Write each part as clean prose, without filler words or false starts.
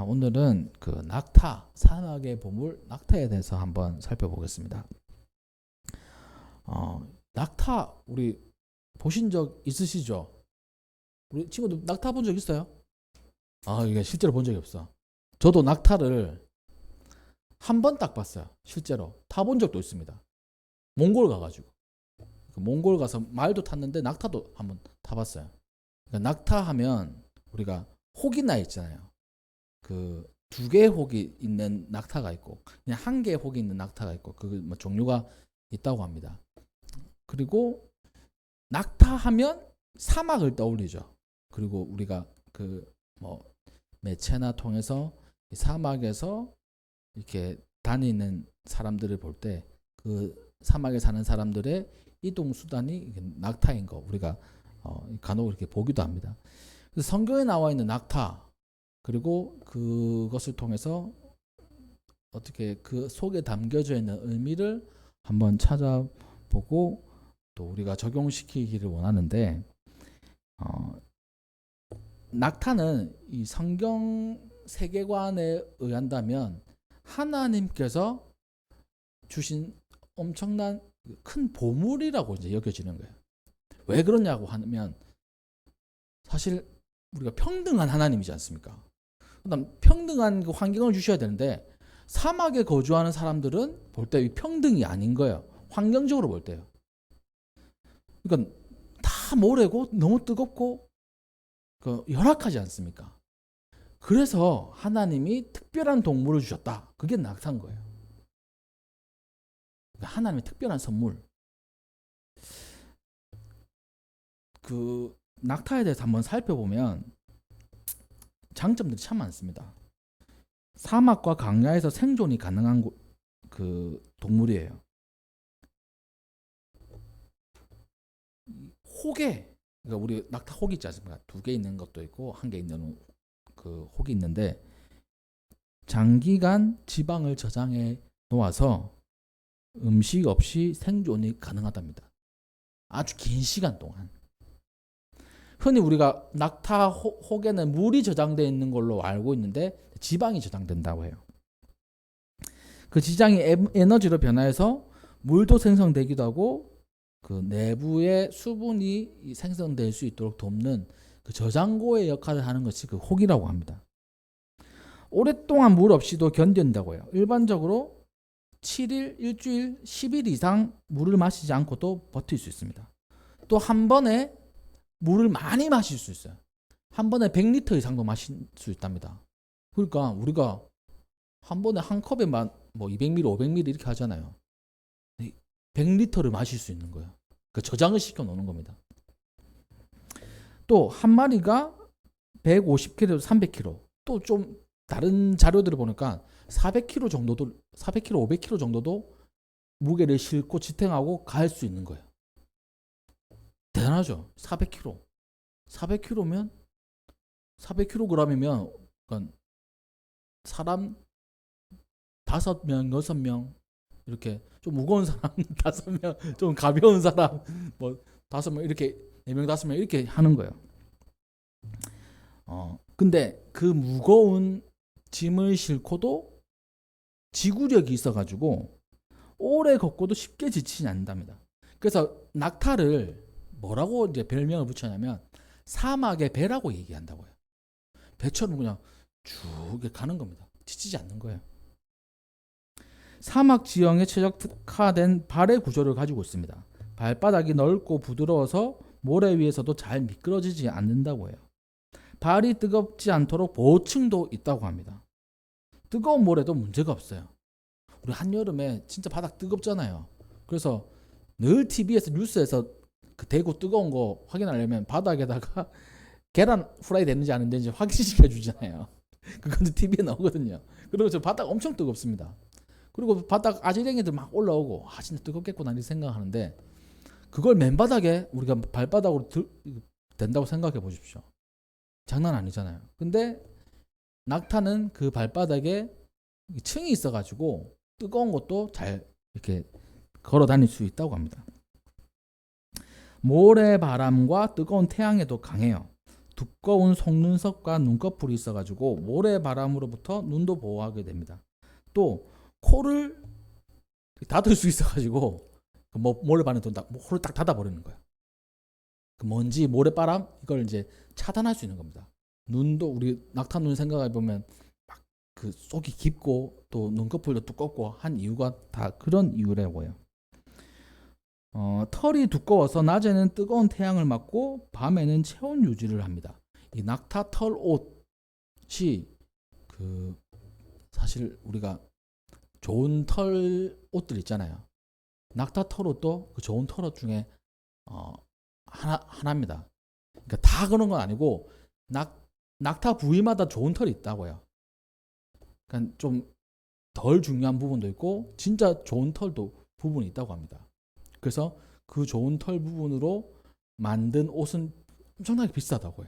오늘은 그 낙타, 사막의 보물 낙타에 대해서 한번 살펴보겠습니다. 낙타 우리 보신 적 있으시죠? 우리 친구들 낙타 본 적 있어요? 이게 실제로 본 적이 없어. 저도 낙타를 한 번 딱 봤어요. 실제로 타본 적도 있습니다. 몽골 가가지고 그 몽골 가서 말도 탔는데 낙타도 한번 타봤어요. 그러니까 낙타 하면 우리가 혹이 나 있잖아요. 그 두 개의 혹이 있는 낙타가 있고 그냥 한 개의 혹이 있는 낙타가 있고 그 뭐 종류가 있다고 합니다. 그리고 낙타 하면 사막을 떠올리죠. 그리고 우리가 그 뭐 매체나 통해서 사막에서 이렇게 다니는 사람들을 볼 때 그 사막에 사는 사람들의 이동 수단이 낙타인 거 우리가 간혹 이렇게 보기도 합니다. 그래서 성경에 나와 있는 낙타 그리고 그것을 통해서 어떻게 그 속에 담겨져 있는 의미를 한번 찾아보고 또 우리가 적용시키기를 원하는데 낙타는 이 성경 세계관에 의한다면 하나님께서 주신 엄청난 큰 보물이라고 이제 여겨지는 거예요. 왜 그러냐고 하면 사실 우리가 평등한 하나님이지 않습니까? 그다음 평등한 그 환경을 주셔야 되는데 사막에 거주하는 사람들은 볼 때 평등이 아닌 거예요. 환경적으로 볼 때요. 그러니까 다 모래고 너무 뜨겁고 열악하지 않습니까? 그래서 하나님이 특별한 동물을 주셨다. 그게 낙타인 거예요. 그러니까 하나님의 특별한 선물. 그 낙타에 대해서 한번 살펴보면 장점들이 참 많습니다. 사막과 강야에서 생존이 가능한 그 동물이에요. 혹에 그러니까 우리 낙타 혹 있지 않습니까? 두 개 있는 것도 있고 한 개 있는 그 혹이 있는데 장기간 지방을 저장해 놓아서 음식 없이 생존이 가능하답니다. 아주 긴 시간 동안. 흔히 우리가 낙타 혹에는 물이 저장되어 있는 걸로 알고 있는데 지방이 저장된다고 해요. 그 지방이 에너지로 변화해서 물도 생성되기도 하고 그 내부의 수분이 생성될 수 있도록 돕는 그 저장고의 역할을 하는 것이 그 혹이라고 합니다. 오랫동안 물 없이도 견딘다고 해요. 일반적으로 7일, 일주일, 10일 이상 물을 마시지 않고도 버틸 수 있습니다. 또 한 번에 물을 많이 마실 수 있어요. 한 번에 100리터 이상도 마실 수 있답니다. 그러니까 우리가 한 번에 한 컵에만 뭐 200ml, 500ml 이렇게 하잖아요. 100리터를 마실 수 있는 거예요. 그 저장을 시켜 놓는 겁니다. 또 한 마리가 150kg, 300kg. 또 좀 다른 자료들을 보니까 400kg 정도도 400kg, 500kg 정도도 무게를 싣고 지탱하고 갈 수 있는 거예요. 대단하죠. 400kg. 400kg면 400kg이면 그러니까 사람 5명, 6명 이렇게 좀 무거운 사람 5명, 좀 가벼운 사람 뭐 5명 이렇게 4명, 5명 이렇게 하는 거예요. 근데 그 무거운 짐을 싣고도 지구력이 있어가지고 오래 걷고도 쉽게 지치지 않는답니다. 그래서 낙타를 뭐라고 이제 별명을 붙였냐면 사막의 배라고 얘기한다고요. 배처럼 그냥 쭉 가는 겁니다. 지치지 않는 거예요. 사막 지형에 최적화된 발의 구조를 가지고 있습니다. 발바닥이 넓고 부드러워서 모래 위에서도 잘 미끄러지지 않는다고 해요. 발이 뜨겁지 않도록 보호층도 있다고 합니다. 뜨거운 모래도 문제가 없어요. 우리 한여름에 진짜 바닥 뜨겁잖아요. 그래서 늘 TV에서 뉴스에서 그 대구 뜨거운 거 확인하려면 바닥에다가 계란 후라이 됐는지 안 됐는지 확인시켜 주잖아요. 그건 TV에 나오거든요. 그리고 저 바닥 엄청 뜨겁습니다. 그리고 바닥 아지랭이들 막 올라오고 진짜 뜨겁겠구나 이렇게 생각하는데 그걸 맨바닥에 우리가 발바닥으로 된다고 생각해 보십시오. 장난 아니잖아요. 근데 낙타는 그 발바닥에 층이 있어가지고 뜨거운 것도 잘 이렇게 걸어 다닐 수 있다고 합니다. 모래바람과 뜨거운 태양에도 강해요. 두꺼운 속눈썹과 눈꺼풀이 있어가지고 모래바람으로부터 눈도 보호하게 됩니다. 또 코를 닫을 수 있어가지고 모래바람에 코를 딱 닫아버리는 거예요. 그 먼지, 모래바람 이걸 이제 차단할 수 있는 겁니다. 눈도 우리 낙타 눈 생각해 보면 막 그 속이 깊고 또 눈꺼풀도 두껍고 한 이유가 다 그런 이유라고요. 털이 두꺼워서 낮에는 뜨거운 태양을 맞고 밤에는 체온 유지를 합니다. 이 낙타 털 옷이 그 사실 우리가 좋은 털 옷들 있잖아요. 낙타 털 옷도 그 좋은 털 옷 중에 하나입니다. 그러니까 다 그런 건 아니고 낙타 부위마다 좋은 털이 있다고요. 그러니까 좀 덜 중요한 부분도 있고 진짜 좋은 털도 부분이 있다고 합니다. 그래서 그 좋은 털 부분으로 만든 옷은 엄청나게 비싸다고요.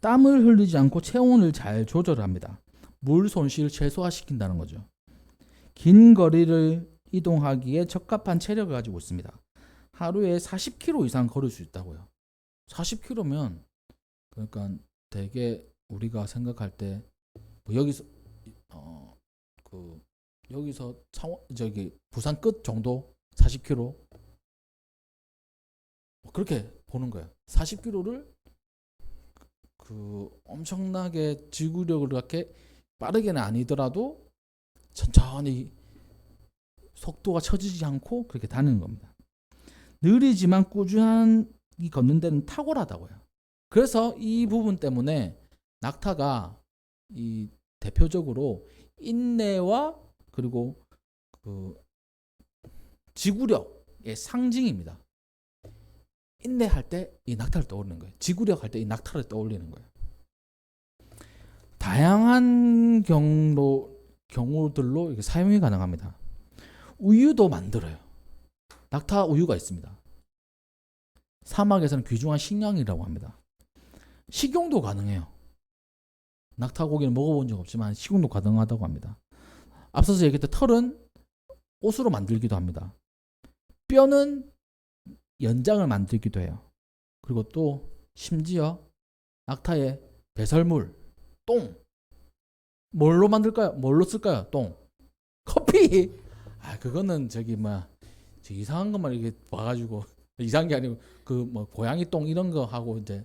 땀을 흘리지 않고 체온을 잘 조절합니다. 물 손실을 최소화시킨다는 거죠. 긴 거리를 이동하기에 적합한 체력을 가지고 있습니다. 하루에 40km 이상 걸을 수 있다고요. 40km면 그러니까 되게 우리가 생각할 때 뭐 여기서 여기서 저기 부산 끝 정도 40km 그렇게 보는 거예요. 40km를 그 엄청나게 지구력을 그렇게 빠르게는 아니더라도 천천히 속도가 처지지 않고 그렇게 다니는 겁니다. 느리지만 꾸준히 걷는 데는 탁월하다고요. 그래서 이 부분 때문에 낙타가 이 대표적으로 인내와 그리고 그 지구력의 상징입니다. 인내할 때 이 낙타를 떠올리는 거예요. 지구력 할 때 이 낙타를 떠올리는 거예요. 다양한 경우들로 사용이 가능합니다. 우유도 만들어요. 낙타 우유가 있습니다. 사막에서는 귀중한 식량이라고 합니다. 식용도 가능해요. 낙타 고기를 먹어본 적 없지만 식용도 가능하다고 합니다. 앞서서 얘기했던 털은 옷으로 만들기도 합니다. 뼈는 연장을 만들기도 해요. 그리고 또 심지어 낙타의 배설물, 똥 뭘로 만들까요? 뭘로 쓸까요? 똥 커피. 그거는 저기 이상한 것만 이렇게 봐가지고 이상한 게 아니고 고양이 똥 이런 거 하고 이제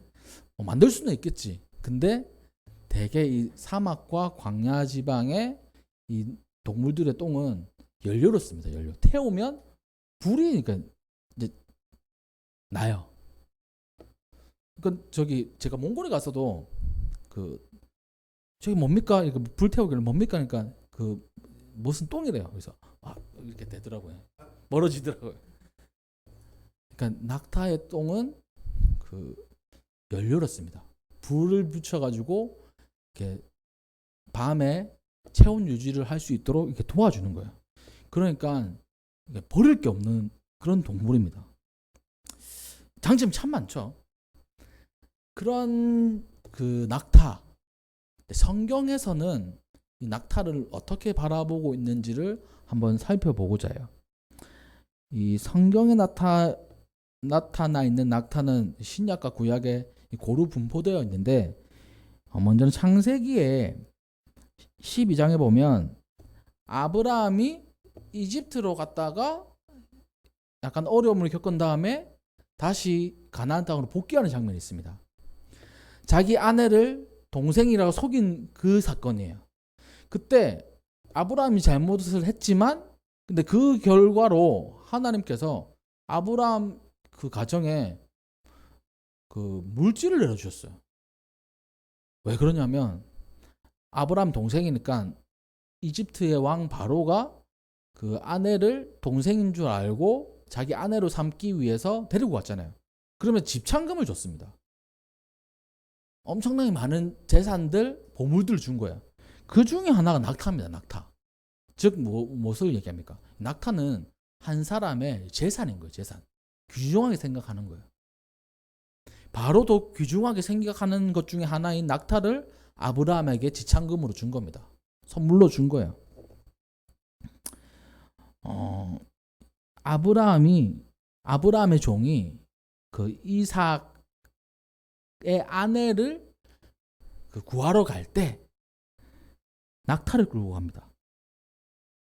만들 수는 있겠지. 근데 대개 이 사막과 광야 지방의 이 동물들의 똥은 연료로 씁니다. 연료. 태우면 불이 그러니까 이제 나요. 그러니까 저기 제가 몽골에 가서도 저기 뭡니까? 이거 불 태우기를 뭡니까? 그러니까 무슨 똥이래요. 그래서 이렇게 되더라고요. 멀어지더라고요. 그러니까 낙타의 똥은 연료로 씁니다. 불을 붙여가지고 이렇게 밤에 체온 유지를 할 수 있도록 이렇게 도와주는 거예요. 그러니까 버릴 게 없는 그런 동물입니다. 장점이 참 많죠. 그런 낙타. 성경에서는 이 낙타를 어떻게 바라보고 있는지를 한번 살펴보고자 해요. 이 성경에 나타나 있는 낙타는 신약과 구약에 고루 분포되어 있는데 먼저는 창세기에 12장에 보면 아브라함이 이집트로 갔다가 약간 어려움을 겪은 다음에 다시 가나안 땅으로 복귀하는 장면이 있습니다. 자기 아내를 동생이라고 속인 그 사건이에요. 그때 아브라함이 잘못을 했지만 근데 그 결과로 하나님께서 아브라함 그 가정에 물질을 내려주셨어요. 왜 그러냐면 아브라함 동생이니까 이집트의 왕 바로가 그 아내를 동생인 줄 알고 자기 아내로 삼기 위해서 데리고 갔잖아요. 그러면 집창금을 줬습니다. 엄청나게 많은 재산들, 보물들을 준 거예요. 그 중에 하나가 낙타입니다. 낙타. 즉 무엇을 얘기합니까? 낙타는 한 사람의 재산인 거예요. 재산. 귀중하게 생각하는 거예요. 바로도 귀중하게 생각하는 것 중에 하나인 낙타를 아브라함에게 지참금으로 준 겁니다. 선물로 준 거예요. 아브라함의 종이 그 이삭 아내를 구하러 갈 때 낙타를 끌고 갑니다.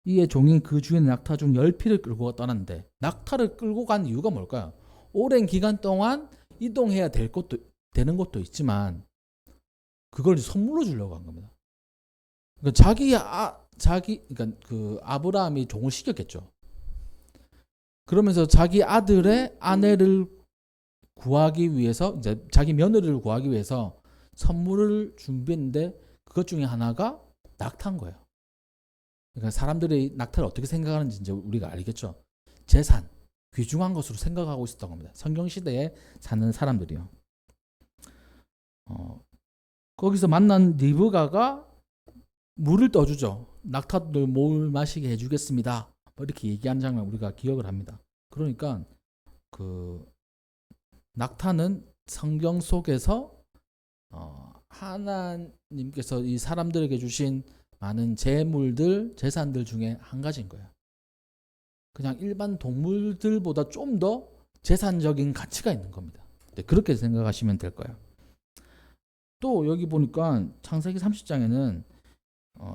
이에 종인 그 주인 낙타 중 10피를 끌고 떠났는데 낙타를 끌고 간 이유가 뭘까요? 오랜 기간 동안 이동해야 되는 것도 있지만 그걸 선물로 주려고 한 겁니다. 그러니까 그러니까 그 아브라함이 종을 시켰겠죠. 그러면서 자기 아들의 아내를 구하기 위해서 이제 자기 며느리를 구하기 위해서 선물을 준비했는데 그것 중에 하나가 낙타인 거예요. 그러니까 사람들이 낙타를 어떻게 생각하는지 이제 우리가 알겠죠. 재산, 귀중한 것으로 생각하고 있었던 겁니다. 성경 시대에 사는 사람들이요. 거기서 만난 리브가가 물을 떠주죠. 낙타들 물 마시게 해주겠습니다. 이렇게 얘기하는 장면 우리가 기억을 합니다. 그러니까 그 낙타는 성경 속에서 하나님께서 이 사람들에게 주신 많은 재물들, 재산들 중에 한 가지인 거예요. 그냥 일반 동물들보다 좀 더 재산적인 가치가 있는 겁니다. 네, 그렇게 생각하시면 될 거예요. 또 여기 보니까 창세기 30장에는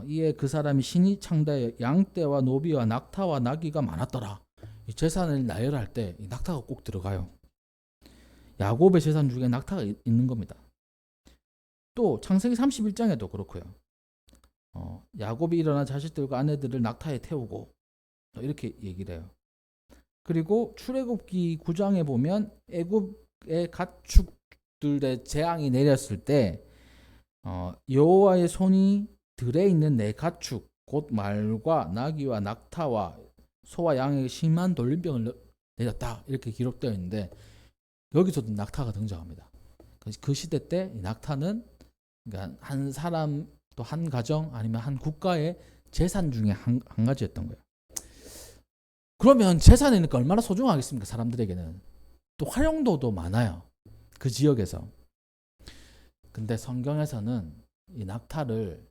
이에 그 사람이 신이 창대하여 양떼와 노비와 낙타와 나귀가 많았더라. 이 재산을 나열할 때 이 낙타가 꼭 들어가요. 야곱의 재산 중에 낙타가 있는 겁니다. 또 창세기 31장에도 그렇고요. 야곱이 일어나 자식들과 아내들을 낙타에 태우고 이렇게 얘기를 해요. 그리고 출애굽기 9장에 보면 애굽의 가축들의 재앙이 내렸을 때 여호와의 손이 들에 있는 내 가축 곧 말과 나귀와 낙타와 소와 양에게 심한 돌림병을 내렸다 이렇게 기록되어 있는데 여기서도 낙타가 등장합니다. 그 시대 때 낙타는 그러니까 한 사람 또 한 가정 아니면 한 국가의 재산 중에 한 가지였던 거예요. 그러면 재산이니까 얼마나 소중하겠습니까? 사람들에게는. 또 활용도도 많아요. 그 지역에서. 근데 성경에서는 이 낙타를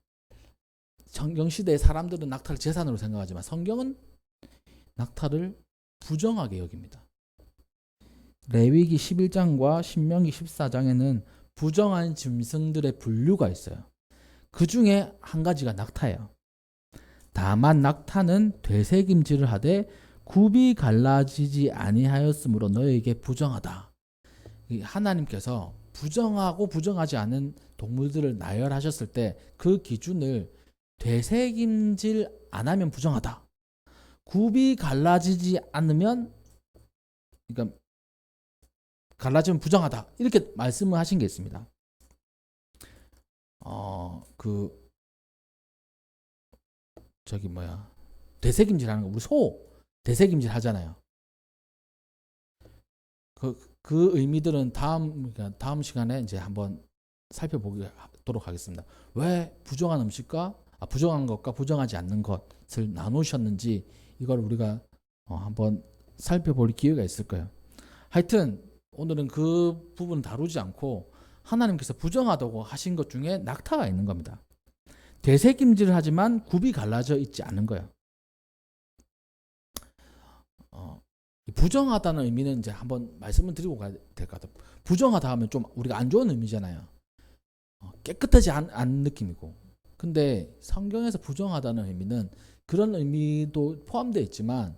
성경시대의 사람들은 낙타를 재산으로 생각하지만 성경은 낙타를 부정하게 여깁니다. 레위기 11장과 신명기 14장에는 부정한 짐승들의 분류가 있어요. 그 중에 한 가지가 낙타예요. 다만 낙타는 되새김질을 하되 굽이 갈라지지 아니하였으므로 너에게 부정하다. 하나님께서 부정하고 부정하지 않은 동물들을 나열하셨을 때 그 기준을 되새김질 안 하면 부정하다. 굽이 갈라지지 않으면 그러니까 갈라지면 부정하다. 이렇게 말씀을 하신 게 있습니다. 되새김질하는 거 우리 소 되새김질 하잖아요. 그 의미들은 다음 시간에 이제 한번 살펴보도록 하겠습니다. 왜 부정한 음식과 부정한 것과 부정하지 않는 것을 나누셨는지 이걸 우리가 한번 살펴볼 기회가 있을 거예요. 하여튼 오늘은 그 부분 다루지 않고 하나님께서 부정하다고 하신 것 중에 낙타가 있는 겁니다. 되새김질을 하지만 굽이 갈라져 있지 않은 거예요. 부정하다는 의미는 이제 한번 말씀을 드리고 가야 될 것 같아요. 부정하다 하면 좀 우리가 안 좋은 의미잖아요. 깨끗하지 않은 느낌이고. 근데 성경에서 부정하다는 의미는 그런 의미도 포함되어 있지만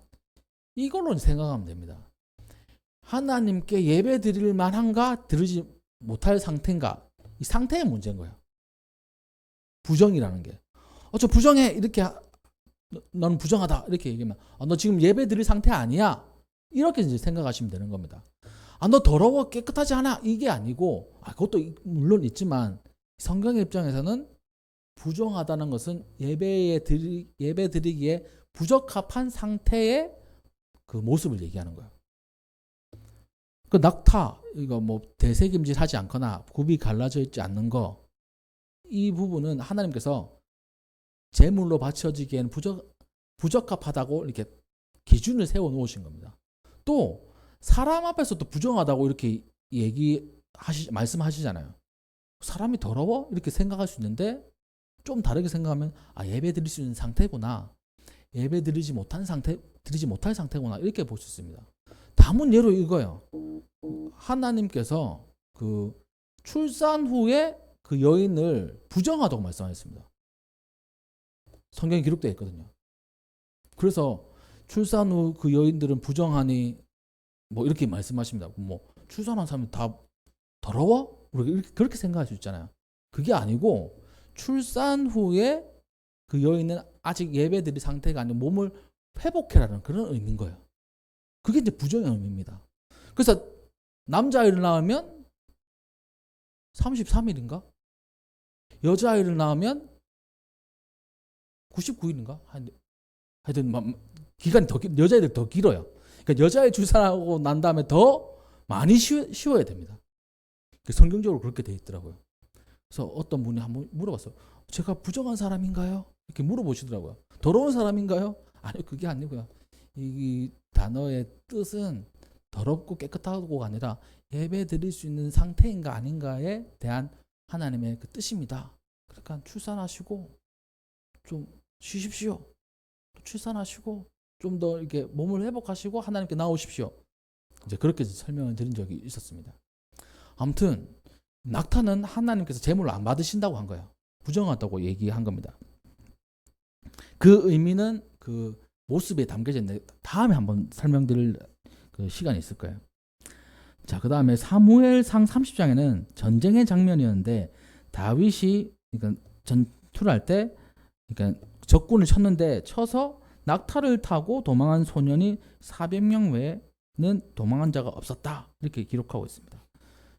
이걸로 생각하면 됩니다. 하나님께 예배 드릴 만한가 드리지 못할 상태인가 이 상태의 문제인 거예요. 부정이라는 게. 저 부정해 이렇게 너는 부정하다 이렇게 얘기하면 너 지금 예배 드릴 상태 아니야 이렇게 이제 생각하시면 되는 겁니다. 너 더러워 깨끗하지 않아 이게 아니고 그것도 물론 있지만 성경의 입장에서는 부정하다는 것은 예배 드리기에 부적합한 상태의 그 모습을 얘기하는 거예요. 그 낙타 이거 되새김질 하지 않거나 굽이 갈라져 있지 않는 거 이 부분은 하나님께서 제물로 바쳐지기에는 부적합하다고 이렇게 기준을 세워 놓으신 겁니다. 또 사람 앞에서도 부정하다고 이렇게 말씀하시잖아요. 사람이 더러워? 이렇게 생각할 수 있는데 좀 다르게 생각하면 예배 드릴 수 있는 상태구나. 예배 드리지 못할 상태구나. 이렇게 볼 수 있습니다. 다문 예로 이거예요. 하나님께서 그 출산 후에 그 여인을 부정하다고 말씀하셨습니다. 성경에 기록되어 있거든요. 그래서 출산 후 그 여인들은 부정하니 뭐 이렇게 말씀하십니다. 뭐 출산한 사람이 다 더러워? 우리가 그렇게 생각할 수 있잖아요. 그게 아니고 출산 후에 그 여인은 아직 예배드릴 상태가 아니고 몸을 회복해라는 그런 의미인 거예요. 그게 이제 부정의 의미입니다. 그래서 남자아이를 낳으면 33일인가? 여자아이를 낳으면 99일인가? 하여튼 기간이 여자애들 더 길어요. 그러니까 여자애 출산하고 난 다음에 더 많이 쉬어야 됩니다. 성경적으로 그렇게 돼 있더라고요. 그래서 어떤 분이 한번 물어봤어요. 제가 부정한 사람인가요? 이렇게 물어보시더라고요. 더러운 사람인가요? 아니요, 그게 아니고요. 이 단어의 뜻은 더럽고 깨끗하고가 아니라 예배 드릴 수 있는 상태인가 아닌가에 대한 하나님의 그 뜻입니다. 그러니까 출산하시고 좀 쉬십시오. 출산하시고 좀 더 이렇게 몸을 회복하시고 하나님께 나오십시오. 이제 그렇게 설명을 드린 적이 있었습니다. 아무튼 낙타는 하나님께서 제물을 안 받으신다고 한 거예요. 부정하다고 얘기한 겁니다. 그 의미는 그 모습에 담겨져 있는데 다음에 한번 설명드릴 그 시간이 있을 거예요. 자, 그 다음에 사무엘상 30장에는 전쟁의 장면이었는데 다윗이 그러니까 전투를 할 때 그러니까 적군을 쳤는데 쳐서 낙타를 타고 도망한 소년이 400명 외에는 도망한 자가 없었다. 이렇게 기록하고 있습니다.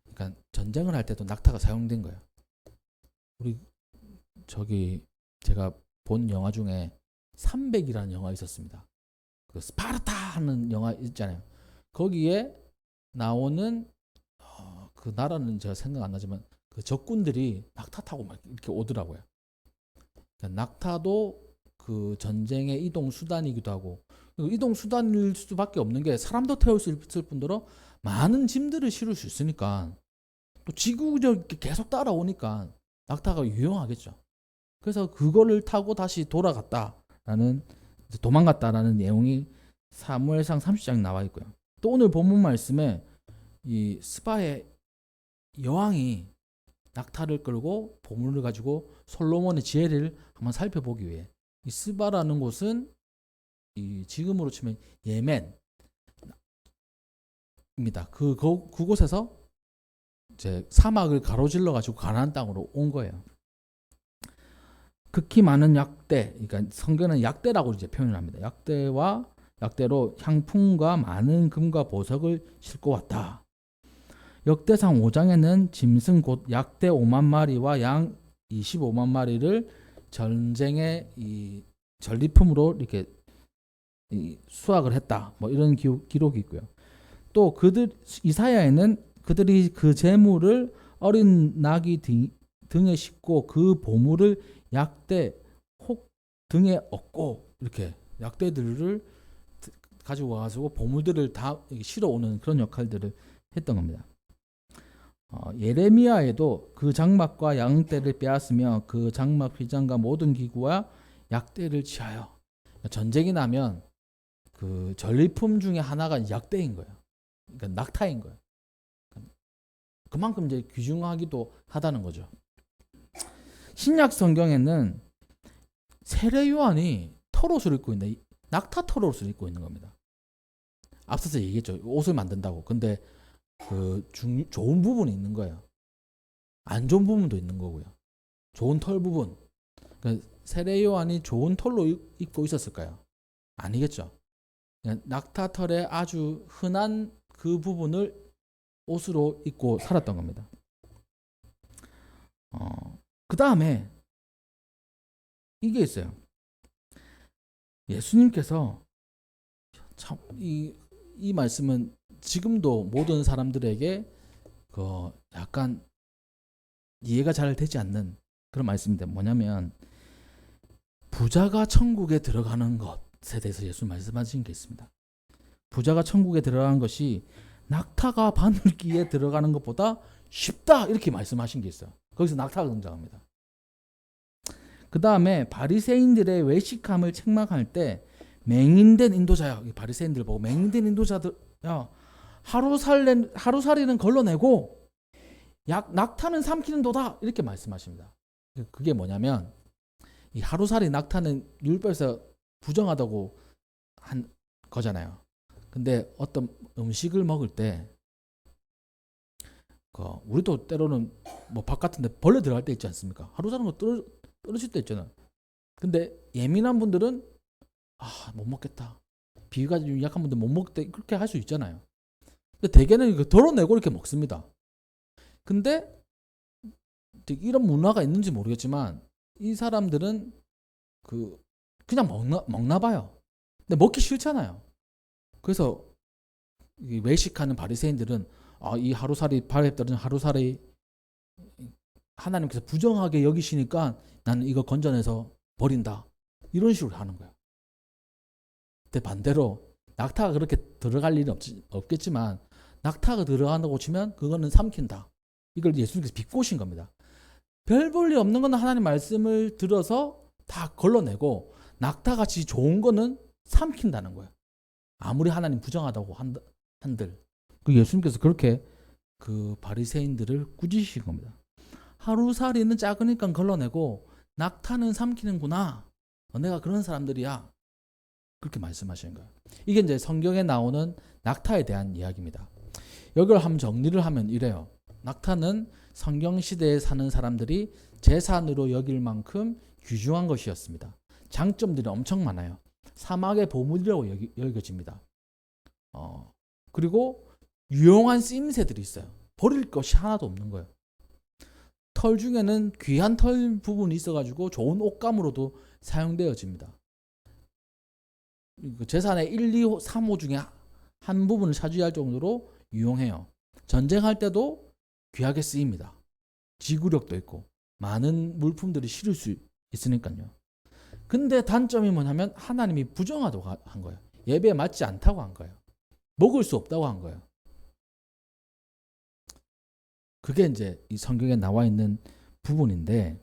그러니까 전쟁을 할 때도 낙타가 사용된 거예요. 우리 제가 본 영화 중에 300이라는 영화 있었습니다. 그 스파르타 하는 영화 있잖아요. 거기에 나오는 그 나라는 제가 생각 안 나지만 그 적군들이 낙타 타고 막 이렇게 오더라고요. 그러니까 낙타도 그 전쟁의 이동 수단이기도 하고 이동 수단일 수밖에 없는 게 사람도 태울 수 있을 뿐더러 많은 짐들을 실을 수 있으니까 또 지구적 계속 따라오니까 낙타가 유용하겠죠. 그래서 그거를 타고 다시 돌아갔다라는 도망갔다라는 내용이 사무엘상 30장에 나와 있고요. 또 오늘 본문 말씀에 이 스바의 여왕이 낙타를 끌고 보물을 가지고 솔로몬의 지혜를 한번 살펴보기 위해 이 스바라는 곳은 이 지금으로 치면 예멘입니다. 그곳에서 이제 사막을 가로질러 가지고 가나안 땅으로 온 거예요. 극히 많은 약대, 그러니까 성경은 약대라고 이제 표현을 합니다. 약대로 향품과 많은 금과 보석을 싣고 왔다. 역대상 5장에는 짐승 곧 약대 5만 마리와 양 25만 마리를 전쟁의 이 전리품으로 이렇게 수확을 했다. 뭐 이런 기록이 있고요. 또 이사야에는 그들이 그 재물을 어린 나귀 등에 싣고 그 보물을 약대 혹 등에 얻고 이렇게 약대들을 가지고 와가지고 보물들을 다 실어오는 그런 역할들을 했던 겁니다. 예레미야에도 그 장막과 양떼를 빼앗으며 그 장막 휘장과 모든 기구와 약대를 취하여 전쟁이 나면 그 전리품 중에 하나가 약대인 거예요. 그러니까 낙타인 거예요. 그만큼 이제 귀중하기도 하다는 거죠. 신약 성경에는 세례 요한이 털옷을 입고 있는데 낙타 털옷을 입고 있는 겁니다. 앞서서 얘기했죠. 옷을 만든다고. 근데 그 좋은 부분이 있는 거예요. 안 좋은 부분도 있는 거고요. 좋은 털 부분. 그러니까 세례 요한이 좋은 털로 입고 있었을까요? 아니겠죠. 그냥 낙타 털의 아주 흔한 그 부분을 옷으로 입고 살았던 겁니다. 그 다음에 이게 있어요. 예수님께서 참 이 말씀은 지금도 모든 사람들에게 그 약간 이해가 잘 되지 않는 그런 말씀입니다. 뭐냐면 부자가 천국에 들어가는 것에 대해서 예수 말씀하신 게 있습니다. 부자가 천국에 들어가는 것이 낙타가 바늘기에 들어가는 것보다 쉽다 이렇게 말씀하신 게 있어요. 거기서 낙타가 등장합니다. 그 다음에 바리새인들의 외식함을 책망할 때 맹인된 인도자야. 바리새인들 보고 맹인된 인도자들 야 하루살이는 걸러내고 낙타는 삼키는 도다 이렇게 말씀하십니다. 그게 뭐냐면 이 하루살이 낙타는 율법에서 부정하다고 한 거잖아요. 근데 어떤 음식을 먹을 때 우리도 때로는 뭐 바깥인데 벌레 들어갈 때 있지 않습니까? 하루살은 거 떨어질 때 있잖아요. 근데 예민한 분들은 못 먹겠다. 비위가 좀 약한 분들 못 먹겠다 그렇게 할 수 있잖아요. 근데 대개는 이거 덜어내고 이렇게 먹습니다. 근데 이런 문화가 있는지 모르겠지만 이 사람들은 그냥 먹나 봐요. 근데 먹기 싫잖아요. 그래서 이 외식하는 바리새인들은 이 하루살이 발에 떨어진 하루살이 하나님께서 부정하게 여기시니까 나는 이거 건져내서 버린다. 이런 식으로 하는 거예요. 근데 반대로 낙타가 그렇게 들어갈 일은 없겠지만 낙타가 들어간다고 치면 그거는 삼킨다. 이걸 예수님께서 비꼬신 겁니다. 별 볼 일 없는 거는 하나님 말씀을 들어서 다 걸러내고 낙타같이 좋은 거는 삼킨다는 거예요. 아무리 하나님 부정하다고 한들 예수님께서 그렇게 그 바리새인들을 꾸짖으신 겁니다. 하루살이는 작으니까 걸러내고 낙타는 삼키는구나. 내가 그런 사람들이야. 그렇게 말씀하시는 거예요. 이게 이제 성경에 나오는 낙타에 대한 이야기입니다. 여기를 한번 정리를 하면 이래요. 낙타는 성경 시대에 사는 사람들이 재산으로 여길 만큼 귀중한 것이었습니다. 장점들이 엄청 많아요. 사막의 보물이라고 여겨집니다. 그리고 유용한 쓰임새들이 있어요. 버릴 것이 하나도 없는 거예요. 털 중에는 귀한 털 부분이 있어가지고 좋은 옷감으로도 사용되어집니다. 재산의 1, 2, 3호 중에 한 부분을 차지할 정도로 유용해요. 전쟁할 때도 귀하게 쓰입니다. 지구력도 있고 많은 물품들이 실을 수 있으니까요. 근데 단점이 뭐냐면 하나님이 부정하다고 한 거예요. 예배에 맞지 않다고 한 거예요. 먹을 수 없다고 한 거예요. 그게 이제 이 성경에 나와 있는 부분인데,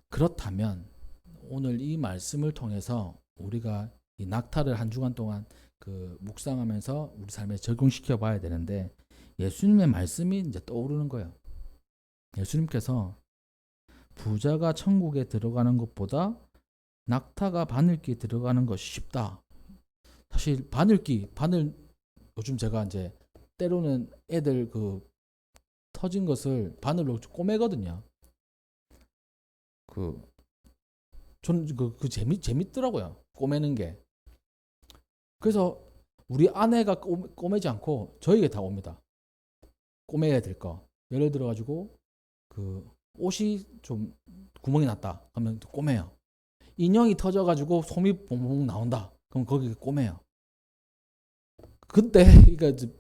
그렇다면 오늘 이 말씀을 통해서 우리가 이 낙타를 한 주간 동안 묵상하면서 우리 삶에 적용시켜 봐야 되는데, 예수님의 말씀이 이제 떠오르는 거예요. 예수님께서 부자가 천국에 들어가는 것보다 낙타가 바늘기에 들어가는 것이 쉽다. 사실 바늘 요즘 제가 이제 때로는 애들 터진 것을 바늘로 꼬매거든요. 저는 재밌더라고요. 꼬매는 게. 그래서 우리 아내가 꼬매지 않고 저에게 다 옵니다. 꼬매야 될 거. 예를 들어 가지고 옷이 좀 구멍이 났다. 그러면 꼬매요. 인형이 터져 가지고 솜이 봉봉 나온다. 그럼 거기 꼬매요. 그때 그러니까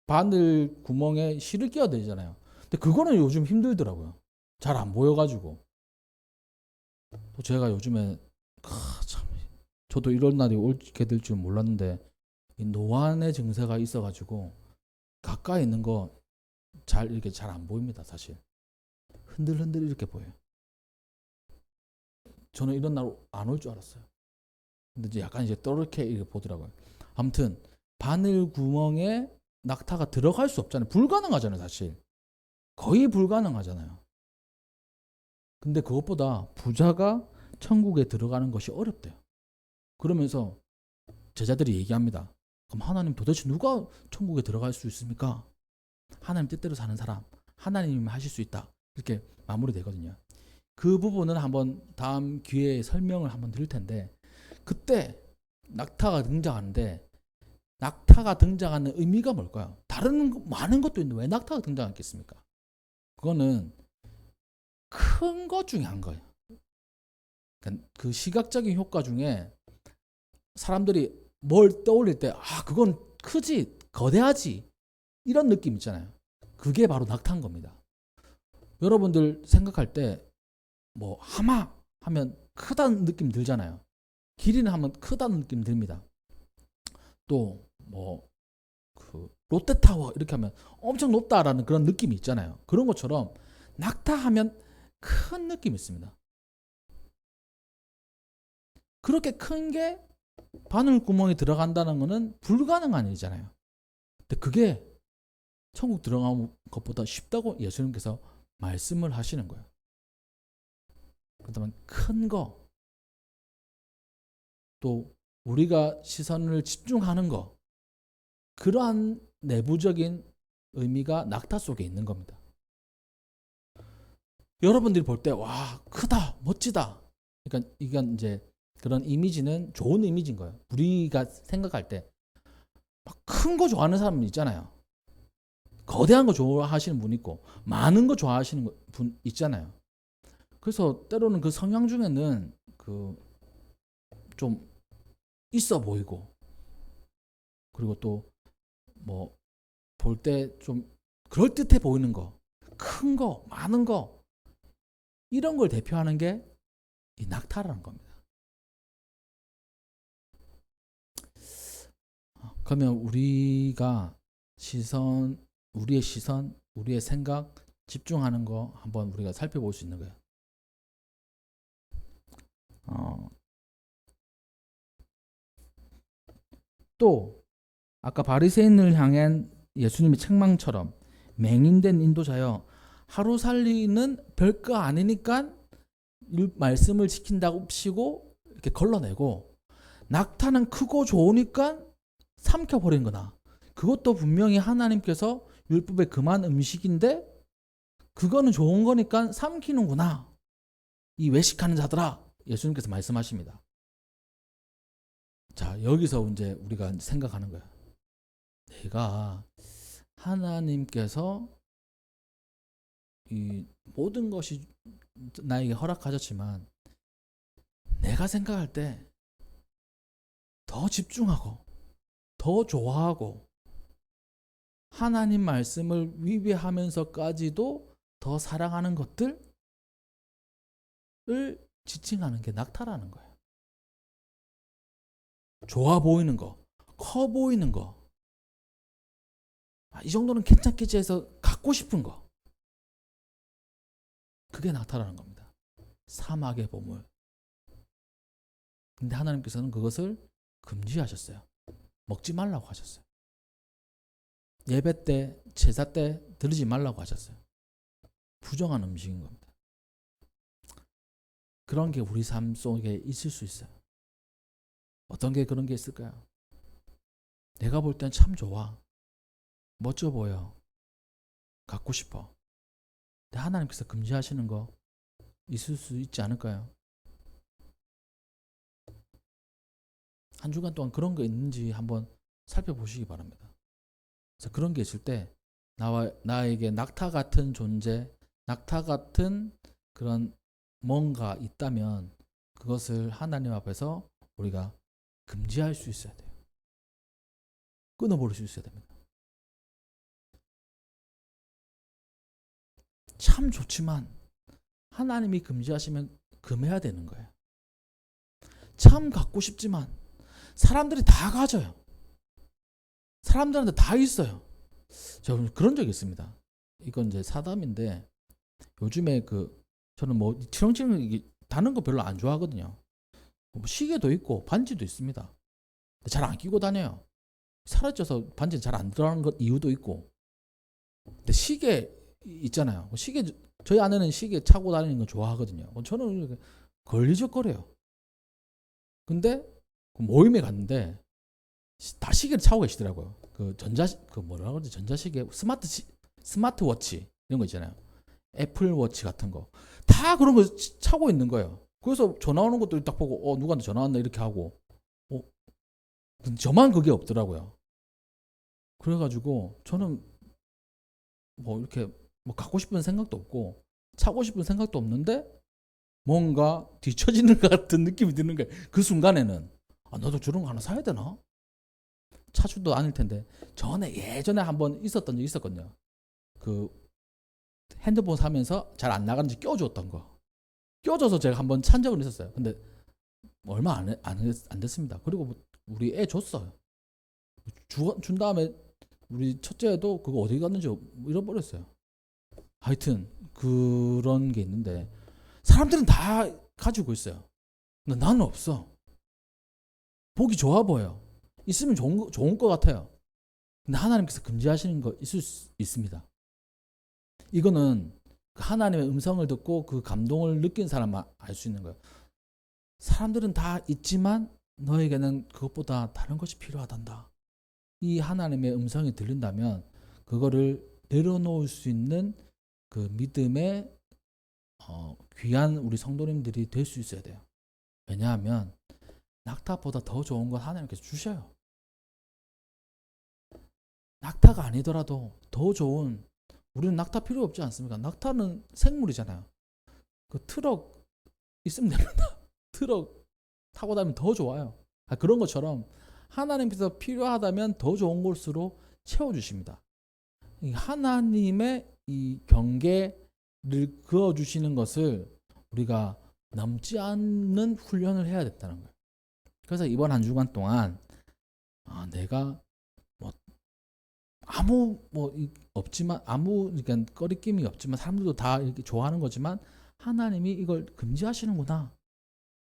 바늘 구멍에 실을 끼워야 되잖아요. 근데 그거는 요즘 힘들더라고요. 잘 안 보여가지고. 또 제가 요즘에 저도 이런 날이 오게 될 줄 몰랐는데 이 노안의 증세가 있어가지고 가까이 있는 거 이렇게 잘 안 보입니다. 사실 흔들흔들 이렇게 보여요. 저는 이런 날 안 올 줄 알았어요. 근데 이제 약간 떠렇게 이렇게 보더라고요. 아무튼 바늘 구멍에 낙타가 들어갈 수 없잖아요. 불가능하잖아요, 사실. 거의 불가능하잖아요. 근데 그것보다 부자가 천국에 들어가는 것이 어렵대요. 그러면서 제자들이 얘기합니다. 그럼 하나님 도대체 누가 천국에 들어갈 수 있습니까? 하나님 뜻대로 사는 사람, 하나님이 하실 수 있다. 이렇게 마무리되거든요. 그 부분은 한번 다음 기회에 설명을 한번 드릴 텐데, 그때 낙타가 등장하는데 낙타가 등장하는 의미가 뭘까요? 다른 많은 것도 있는데 왜 낙타가 등장했겠습니까? 그거는 큰 것 중에 한 거예요. 그러니까 그 시각적인 효과 중에 사람들이 뭘 떠올릴 때 그건 크지, 거대하지 이런 느낌 있잖아요. 그게 바로 낙타인 겁니다. 여러분들 생각할 때 뭐 하마 하면 크다는 느낌 들잖아요. 기린 하면 크다는 느낌 듭니다. 또 뭐 롯데타워 이렇게 하면 엄청 높다라는 그런 느낌이 있잖아요. 그런 것처럼 낙타 하면 큰 느낌이 있습니다. 그렇게 큰 게 바늘 구멍에 들어간다는 것은 불가능한 일이잖아요. 근데 그게 천국 들어가는 것보다 쉽다고 예수님께서 말씀을 하시는 거예요. 그다음에 큰 거, 또 우리가 시선을 집중하는 거, 그러한 내부적인 의미가 낙타 속에 있는 겁니다. 여러분들이 볼 때 와, 크다, 멋지다. 그러니까 이건 이제 그런 이미지는 좋은 이미지인 거예요. 우리가 생각할 때 막 큰 거 좋아하는 사람 있잖아요. 거대한 거 좋아하시는 분 있고 많은 거 좋아하시는 분 있잖아요. 그래서 때로는 그 성향 중에는 그 좀 있어 보이고, 그리고 또 뭐 볼 때 좀 그럴듯해 보이는 거, 큰 거, 많은 거, 이런 걸 대표하는 게 이 낙타라는 겁니다. 그러면 우리가 우리의 시선, 우리의 생각 집중하는 거 한번 우리가 살펴볼 수 있는 거예요. 또 아까 바리새인을 향한 예수님의 책망처럼 맹인된 인도자여, 하루살이는 별거 아니니까 말씀을 지킨다고 치고 이렇게 걸러내고, 낙타는 크고 좋으니까 삼켜버린 거나, 그것도 분명히 하나님께서 율법에 금한 음식인데 그거는 좋은 거니까 삼키는구나, 이 외식하는 자들아, 예수님께서 말씀하십니다. 자, 여기서 이제 우리가 생각하는 거야. 내가 하나님께서 이 모든 것이 나에게 허락하셨지만 내가 생각할 때 더 집중하고 더 좋아하고 하나님 말씀을 위배하면서까지도 더 사랑하는 것들을 지칭하는 게 낙타라는 거예요. 좋아 보이는 거, 커 보이는 거, 이 정도는 괜찮겠지 해서 갖고 싶은 거, 그게 낙타라는 겁니다. 사막의 보물. 근데 하나님께서는 그것을 금지하셨어요. 먹지 말라고 하셨어요. 예배 때, 제사 때 드리지 말라고 하셨어요. 부정한 음식인 겁니다. 그런 게 우리 삶 속에 있을 수 있어요. 어떤 게 그런 게 있을까요? 내가 볼 땐 참 좋아, 멋져 보여, 갖고 싶어. 근데 하나님께서 금지하시는 거 있을 수 있지 않을까요? 한 주간 동안 그런 거 있는지 한번 살펴보시기 바랍니다. 그래서 그런 게 있을 때 나에게 낙타 같은 존재, 낙타 같은 그런 뭔가 있다면 그것을 하나님 앞에서 우리가 금지할 수 있어야 돼요. 끊어버릴 수 있어야 됩니다. 참 좋지만 하나님이 금지하시면 금해야 되는 거예요. 참 갖고 싶지만 사람들이 다 가져요. 사람들한테 다 있어요. 저 그런 적이 있습니다. 이건 이제 사담인데, 요즘에 저는 뭐 치렁치렁 다는 거 별로 안 좋아하거든요. 시계도 있고 반지도 있습니다. 잘 안 끼고 다녀요. 사라져서 반지는 잘 안 들어가는 것 이유도 있고. 근데 시계 있잖아요. 시계, 저희 아내는 시계 차고 다니는 거 좋아하거든요. 저는 걸리적거려요. 근데 모임에 갔는데 다 시계를 차고 계시더라고요. 뭐라 그러지? 전자시계, 스마트워치 이런 거 있잖아요. 애플워치 같은 거 다 그런 거 차고 있는 거예요. 그래서 전화 오는 것도 딱 보고 누구한테 전화 왔나 이렇게 하고, 저만 그게 없더라고요. 그래가지고 저는 뭐 이렇게 뭐 갖고 싶은 생각도 없고 차고 싶은 생각도 없는데 뭔가 뒤처지는 것 같은 느낌이 드는 거예요. 그 순간에는 나도 저런 거 하나 사야 되나? 차주도 아닐 텐데. 예전에 한번 있었던 적이 있었거든요. 핸드폰 사면서 잘 안 나가는지 껴줬던 거. 껴줘서 제가 한번 산 적은 있었어요. 근데 얼마 안 됐습니다. 그리고 우리 애 줬어요. 준 다음에 우리 첫째도 그거 어디 갔는지 잃어버렸어요. 하여튼 그런 게 있는데 사람들은 다 가지고 있어요. 근데 나는 없어. 보기 좋아 보여. 있으면 좋은 것 같아요. 근데 하나님께서 금지하시는 거 있을 수 있습니다. 이거는 하나님의 음성을 듣고 그 감동을 느낀 사람만 알 수 있는 거예요. 사람들은 다 있지만 너에게는 그것보다 다른 것이 필요하단다. 이 하나님의 음성이 들린다면 그거를 내려놓을 수 있는 그 믿음의 귀한 우리 성도님들이 될 수 있어야 돼요. 왜냐하면 낙타보다 더 좋은 건 하나님께서 주셔요. 낙타가 아니더라도 더 좋은, 우리는 낙타 필요 없지 않습니까? 낙타는 생물이잖아요. 그 트럭 있으면 됩니다. 트럭 타고 다니면 더 좋아요. 그런 것처럼 하나님께서 필요하다면 더 좋은 곳으로 채워주십니다. 하나님의 이 경계를 그어주시는 것을 우리가 넘지 않는 훈련을 해야 됐다는 거예요. 그래서 이번 한 주간 동안 내가 아무 없지만 그러니까 꺼리낌이 없지만 사람들도 다 이렇게 좋아하는 거지만 하나님이 이걸 금지하시는구나.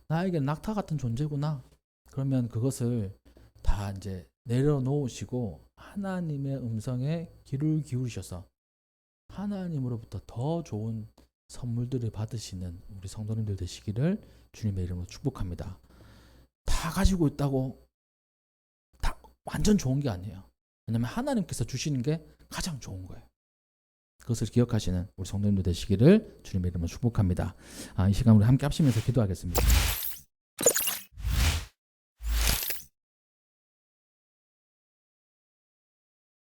나에게 낙타 같은 존재구나. 그러면 그것을 다 이제 내려놓으시고 하나님의 음성에 귀를 기울이셔서 하나님으로부터 더 좋은 선물들을 받으시는 우리 성도님들 되시기를 주님의 이름으로 축복합니다. 다 가지고 있다고 다 완전 좋은 게 아니에요. 왜냐하면 하나님께서 주시는 게 가장 좋은 거예요. 그것을 기억하시는 우리 성도님들 되시기를 주님의 이름으로 축복합니다. 이 시간 우리 함께 합심해서 기도하겠습니다.